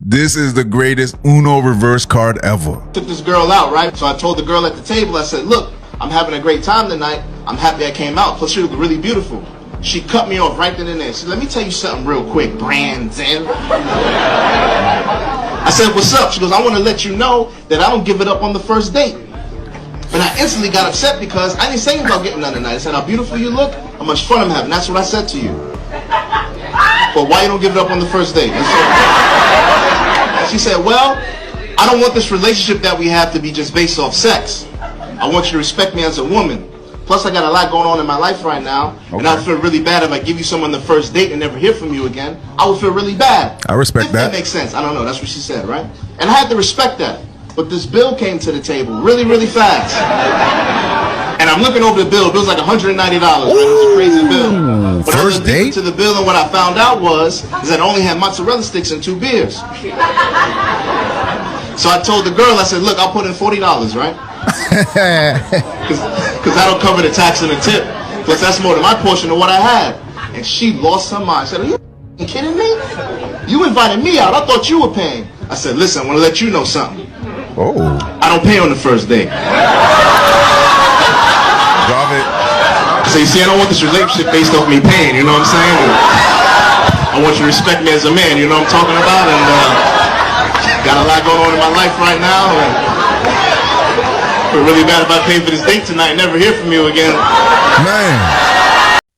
This is the greatest Uno reverse card ever. Took this girl out, right? So I told the girl at the table, I said, look, I'm having a great time tonight. I'm happy I came out. Plus, she looked really beautiful. She cut me off right then and there. She said, let me tell you something real quick, Brandon. I said, what's up? She goes, I want to let you know that I don't give it up on the first date. And I instantly got upset because I didn't say anything about getting none tonight. I said, how beautiful you look, how much fun I'm having. That's what I said to you. But why you don't give it up on the first date? And she said, well, I don't want this relationship that we have to be just based off sex. I want you to respect me as a woman. Plus, I got a lot going on in my life right now, and I would feel really bad if I give you someone the first date and never hear from you again. I would feel really bad. I respect that. That makes sense. I don't know. That's what she said, right? And I had to respect that. But this bill came to the table really, really fast. And I'm looking over the bill. The bill's like $190, right? It's a crazy bill. But first date? To the bill, and what I found out is that I only had mozzarella sticks and 2 beers. So I told the girl, I said, look, I'll put in $40, right? Because that'll cover the tax and the tip. Plus, that's more than my portion of what I had. And she lost her mind. I said, are you kidding me? You invited me out. I thought you were paying. I said, listen, I want to let you know something. Oh. I don't pay on the first date. Drop it. So you see, I don't want this relationship based off me paying, you know what I'm saying? And I want you to respect me as a man, you know what I'm talking about? And got a lot going on in my life right now. And feel really bad if I pay for this date tonight and never hear from you again. Man.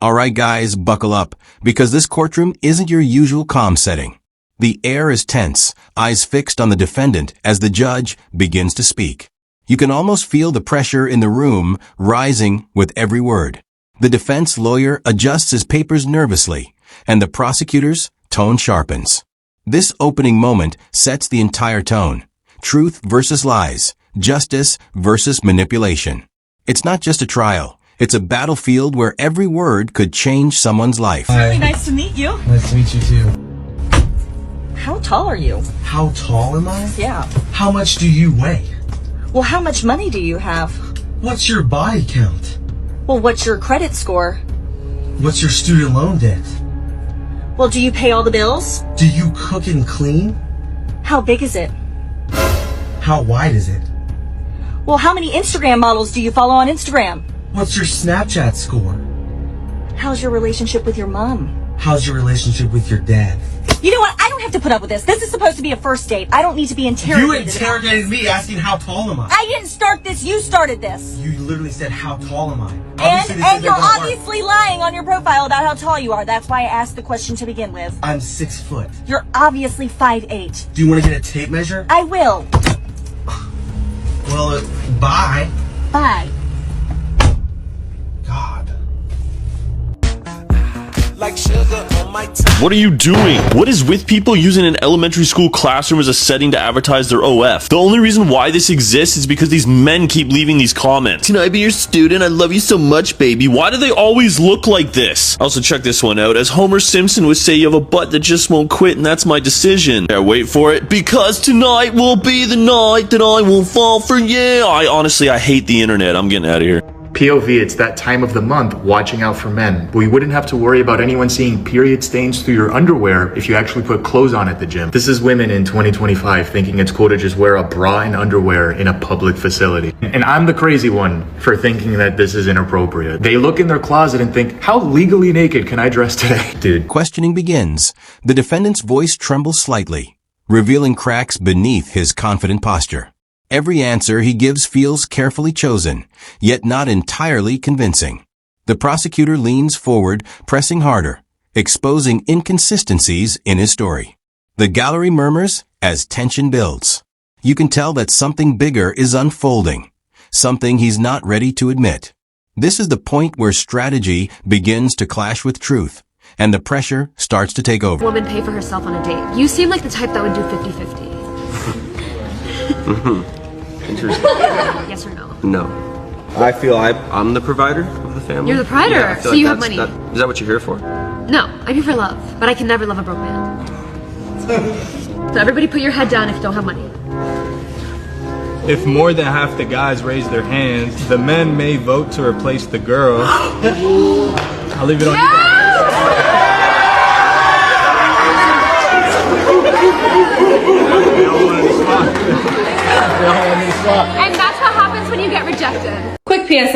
All right, guys, buckle up, because this courtroom isn't your usual calm setting. The air is tense, eyes fixed on the defendant as the judge begins to speak. You can almost feel the pressure in the room rising with every word. The defense lawyer adjusts his papers nervously, and the prosecutor's tone sharpens. This opening moment sets the entire tone. Truth versus lies. Justice versus manipulation. It's not just a trial. It's a battlefield where every word could change someone's life. It's really nice to meet you. Nice to meet you too. How tall are you? How tall am I? Yeah. How much do you weigh? Well, how much money do you have? What's your body count? Well, what's your credit score? What's your student loan debt? Well, do you pay all the bills? Do you cook and clean? How big is it? How wide is it? Well, how many Instagram models do you follow on Instagram? What's your Snapchat score? How's your relationship with your mom? How's your relationship with your dad? You know what? I don't have to put up with this. This is supposed to be a first date. I don't need to be interrogated. You interrogated me asking how tall am I? I didn't start this. You started this. You literally said how tall am I? And you're obviously lying on your profile about how tall you are. That's why I asked the question to begin with. I'm 6 foot. You're obviously 5'8". Do you want to get a tape measure? I will. Well, bye. Bye. God. Like sugar on my tongue. What are you doing? What is with people using an elementary school classroom as a setting to advertise their OF? The only reason why this exists is because these men keep leaving these comments. Can I be your student? I love you so much, baby. Why do they always look like this? Also, check this one out. As Homer Simpson would say, you have a butt that just won't quit, and that's my decision. Yeah, wait for it. Because tonight will be the night that I will fall for you. I hate the internet. I'm getting out of here. POV, it's that time of the month, watching out for men. Well, you wouldn't have to worry about anyone seeing period stains through your underwear if you actually put clothes on at the gym. This is women in 2025 thinking it's cool to just wear a bra and underwear in a public facility. And I'm the crazy one for thinking that this is inappropriate. They look in their closet and think, how legally naked can I dress today? Dude. Questioning begins. The defendant's voice trembles slightly, revealing cracks beneath his confident posture. Every answer he gives feels carefully chosen, yet not entirely convincing. The prosecutor leans forward, pressing harder, exposing inconsistencies in his story. The gallery murmurs as tension builds. You can tell that something bigger is unfolding, something he's not ready to admit. This is the point where strategy begins to clash with truth, and the pressure starts to take over. Woman pay for herself on a date. You seem like the type that would do 50-50. Interesting. Yes or no? No. I feel I'm the provider of the family. You're the provider, Yeah, so you have money. Is that what you're here for? No, I'm here for love, but I can never love a broke man. So everybody put your head down if you don't have money. If more than half the guys raise their hands, the men may vote to replace the girl. I'll leave it on you guys.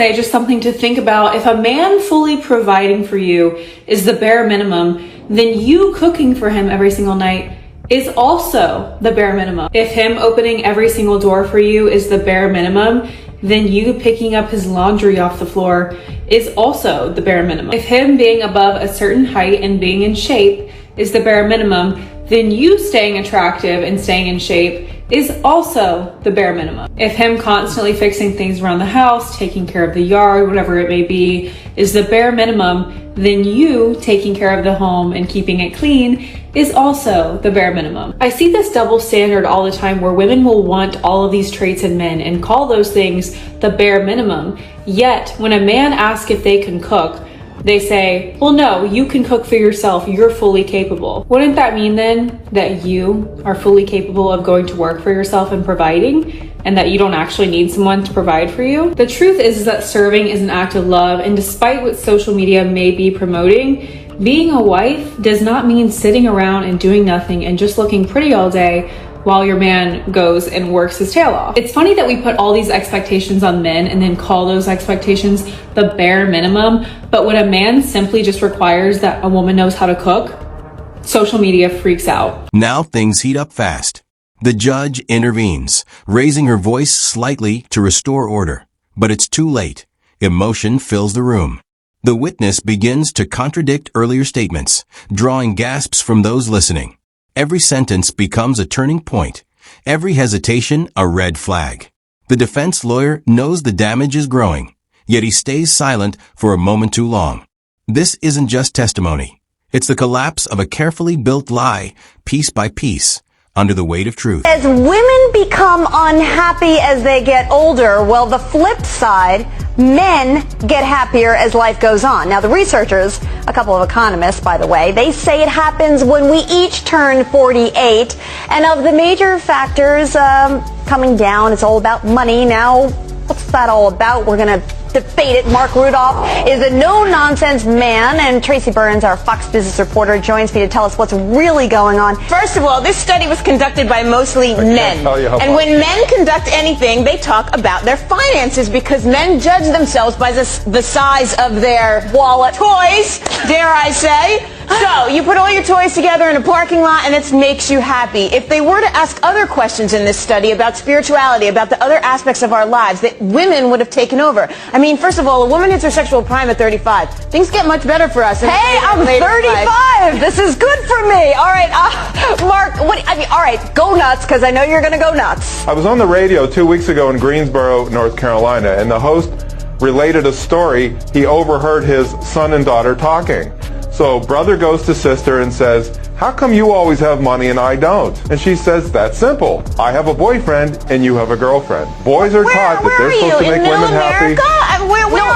PSA, just something to think about. If a man fully providing for you is the bare minimum, then you cooking for him every single night is also the bare minimum. If him opening every single door for you is the bare minimum, then you picking up his laundry off the floor is also the bare minimum. If him being above a certain height and being in shape is the bare minimum, then you staying attractive and staying in shape is also the bare minimum. If him constantly fixing things around the house, taking care of the yard, whatever it may be, is the bare minimum, then you taking care of the home and keeping it clean is also the bare minimum. I see this double standard all the time where women will want all of these traits in men and call those things the bare minimum. Yet when a man asks if they can cook, they say, well, no, you can cook for yourself. You're fully capable. Wouldn't that mean then that you are fully capable of going to work for yourself and providing, and that you don't actually need someone to provide for you? The truth is that serving is an act of love, and despite what social media may be promoting, being a wife does not mean sitting around and doing nothing and just looking pretty all day while your man goes and works his tail off. It's funny that we put all these expectations on men and then call those expectations the bare minimum, but when a man simply just requires that a woman knows how to cook, social media freaks out. Now things heat up fast. The judge intervenes, raising her voice slightly to restore order. But it's too late. Emotion fills the room. The witness begins to contradict earlier statements, drawing gasps from those listening. Every sentence becomes a turning point. Every hesitation a red flag. The defense lawyer knows the damage is growing, yet he stays silent for a moment too long. This isn't just testimony. It's the collapse of a carefully built lie, piece by piece, under the weight of truth. As women become unhappy as they get older, well, the flip side, men get happier as life goes on. Now, the researchers, a couple of economists, by the way, they say it happens when we each turn 48. And of the major factors coming down, it's all about money. Now, what's that all about? We're going to debate it. Mark Rudolph is a no-nonsense man, and Tracy Burns, our Fox Business reporter, joins me to tell us what's really going on. First of all, this study was conducted by mostly men. And when men conduct anything, they talk about their finances because men judge themselves by the size of their wallet. Toys, dare I say. So, you put all your toys together in a parking lot and it makes you happy. If they were to ask other questions in this study about spirituality, about the other aspects of our lives, that women would have taken over. I mean, first of all, a woman hits her sexual prime at 35. Things get much better for us. Hey, I'm 35. This is good for me. All right, Mark, all right, go nuts, because I know you're going to go nuts. I was on the radio 2 weeks ago in Greensboro, North Carolina, and the host related a story he overheard his son and daughter talking. So brother goes to sister and says, how come you always have money and I don't? And she says, that's simple. I have a boyfriend and you have a girlfriend. Boys are taught that they're supposed to make women happy.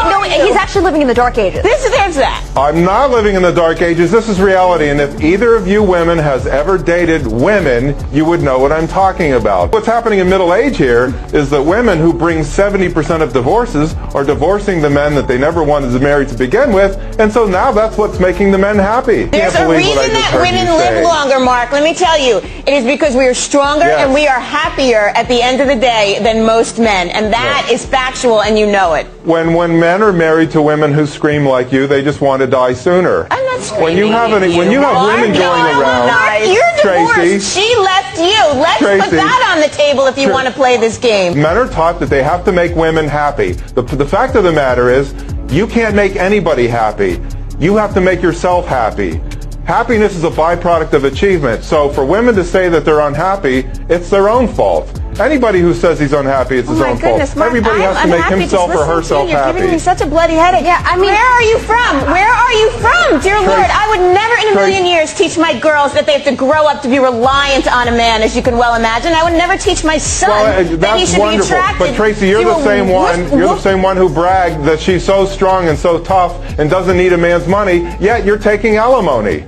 No, he's actually living in the dark ages. There's that. I'm not living in the dark ages. This is reality. And if either of you women has ever dated women, you would know what I'm talking about. What's happening in middle age here is that women who bring 70% of divorces are divorcing the men that they never wanted to marry to begin with. And so now that's what's making the men happy. There's a reason that women live longer, Mark. Let me tell you. It is because we are stronger and we are happier at the end of the day than most men. And that is factual, and you know it. When men are married to women who scream like you, they just want to die sooner. I'm not screaming. When you have women going around, you're divorced. Tracy, she left you. Let's put that on the table if you want to play this game. Men are taught that they have to make women happy. The fact of the matter is, you can't make anybody happy. You have to make yourself happy. Happiness is a byproduct of achievement. So for women to say that they're unhappy, it's their own fault. Anybody who says he's unhappy, it's his own fault. Mark, everybody has to make himself or herself You're happy. giving me such a bloody headache. Yeah, I mean, where are you from? Where are you from? Dear Lord, I would never in a million years teach my girls that they have to grow up to be reliant on a man, as you can well imagine. I would never teach my son that he should be attracted. But Tracy, you're the same one. You're the same one who bragged that she's so strong and so tough and doesn't need a man's money. Yet you're taking alimony.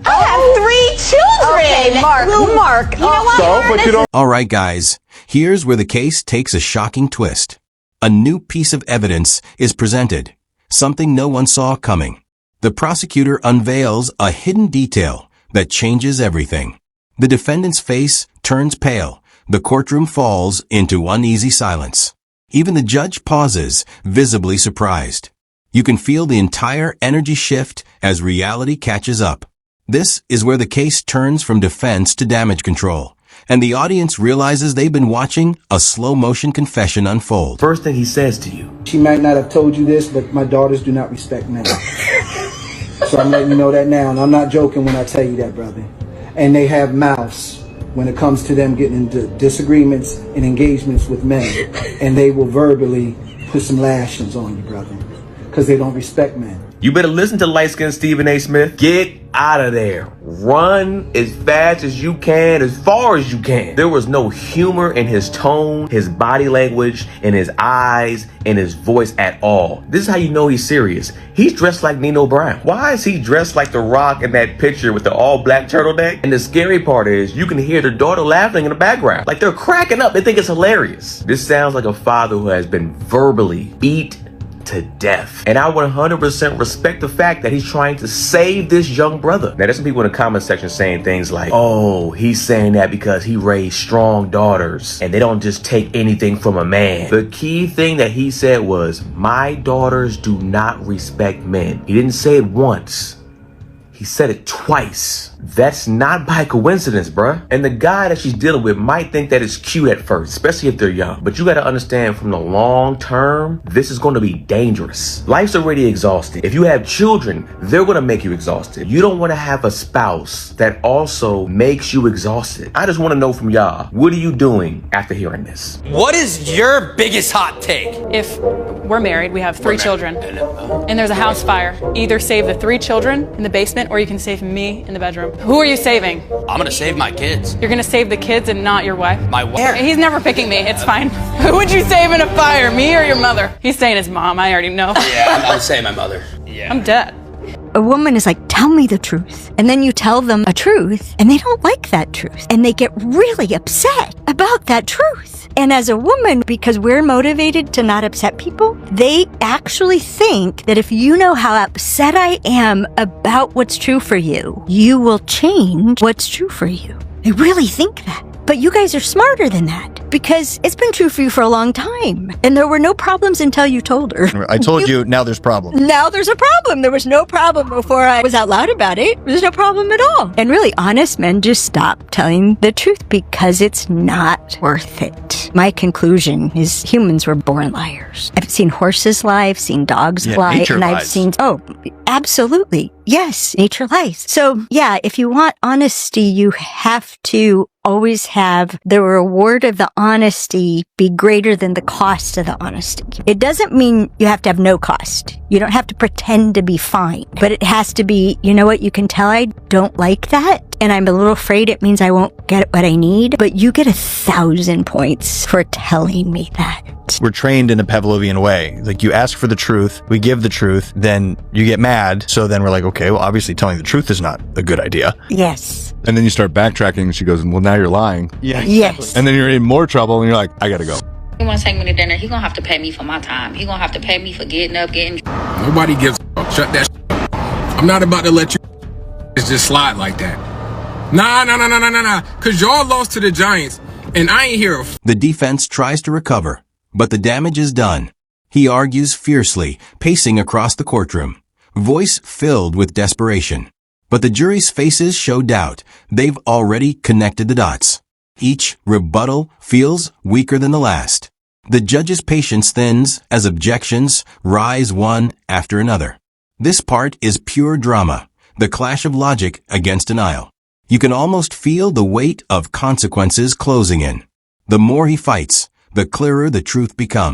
I have 3 children. Okay, Mark. You know what? But you don't. All right, guys. Here's where the case takes a shocking twist. A new piece of evidence is presented. Something no one saw coming. The prosecutor unveils a hidden detail that changes everything. The defendant's face turns pale. The courtroom falls into uneasy silence. Even the judge pauses, visibly surprised. You can feel the entire energy shift as reality catches up. This is where the case turns from defense to damage control, and the audience realizes they've been watching a slow-motion confession unfold. First thing he says to you. She might not have told you this, but my daughters do not respect men. So I'm letting you know that now, and I'm not joking when I tell you that, brother. And they have mouths when it comes to them getting into disagreements and engagements with men, and they will verbally put some lashings on you, brother, because they don't respect men. You better listen to light-skinned Stephen A. Smith. Get out of there. Run as fast as you can, as far as you can. There was no humor in his tone, his body language, in his eyes, in his voice at all. This is how you know he's serious. He's dressed like Nino Brown. Why is he dressed like The Rock in that picture with the all-black turtleneck? And the scary part is you can hear their daughter laughing in the background. Like they're cracking up. They think it's hilarious. This sounds like a father who has been verbally beat to death. And I 100% respect the fact that he's trying to save this young brother. Now, there's some people in the comment section saying things like, oh, he's saying that because he raised strong daughters and they don't just take anything from a man. The key thing that he said was, my daughters do not respect men. He didn't say it once. He said it twice. That's not by coincidence, bruh. And the guy that she's dealing with might think that it's cute at first, especially if they're young. But you gotta understand, from the long term, this is gonna be dangerous. Life's already exhausting. If you have children, they're gonna make you exhausted. You don't wanna have a spouse that also makes you exhausted. I just wanna know from y'all, what are you doing after hearing this? What is your biggest hot take? If we're married, we have 3 children, and there's a house fire, either save the 3 children in the basement or you can save me in the bedroom. Who are you saving? I'm gonna save my kids. You're gonna save the kids and not your wife? My wife. He's never picking me, it's fine. Who would you save in a fire, me or your mother? He's saying his mom, I already know. Yeah, I'm saying my mother. Yeah. I'm dead. A woman is like, tell me the truth. And then you tell them a truth, and they don't like that truth. And they get really upset about that truth. And as a woman, because we're motivated to not upset people, they actually think that if you know how upset I am about what's true for you, you will change what's true for you. They really think that. But you guys are smarter than that, because it's been true for you for a long time. And there were no problems until you told her. I told you, now there's problems. Now there's a problem. There was no problem before I was out loud about it. There's no problem at all. And really, honest men just stop telling the truth because it's not worth it. My conclusion is humans were born liars. I've seen horses lie, I've seen dogs lie, nature and lies. I've seen, absolutely. Yes, nature lies. So yeah, if you want honesty, you have to always have the reward of the honesty be greater than the cost of the honesty. It doesn't mean you have to have no cost. You don't have to pretend to be fine, but it has to be, you know what, you can tell I don't like that, and I'm a little afraid it means I won't get what I need, but you get 1,000 points for telling me that. We're trained in a Pavlovian way. Like, you ask for the truth, we give the truth, then you get mad, so then we're like, okay, well, obviously telling the truth is not a good idea. Yes. And then you start backtracking and she goes, well, now you're lying. Yeah. Yes. And then you're in more trouble and you're like, I gotta go. He want to take me to dinner. He gonna have to pay me for my time. He gonna have to pay me for getting up, getting. Nobody gives a fuck. Shut that up. I'm not about to let you just slide like that. Nah. Cause y'all lost to the Giants and I ain't here. The defense tries to recover, but the damage is done. He argues fiercely, pacing across the courtroom, voice filled with desperation. But the jury's faces show doubt. They've already connected the dots. Each rebuttal feels weaker than the last. The judge's patience thins as objections rise one after another. This part is pure drama, the clash of logic against denial. You can almost feel the weight of consequences closing in. The more he fights, the clearer the truth becomes.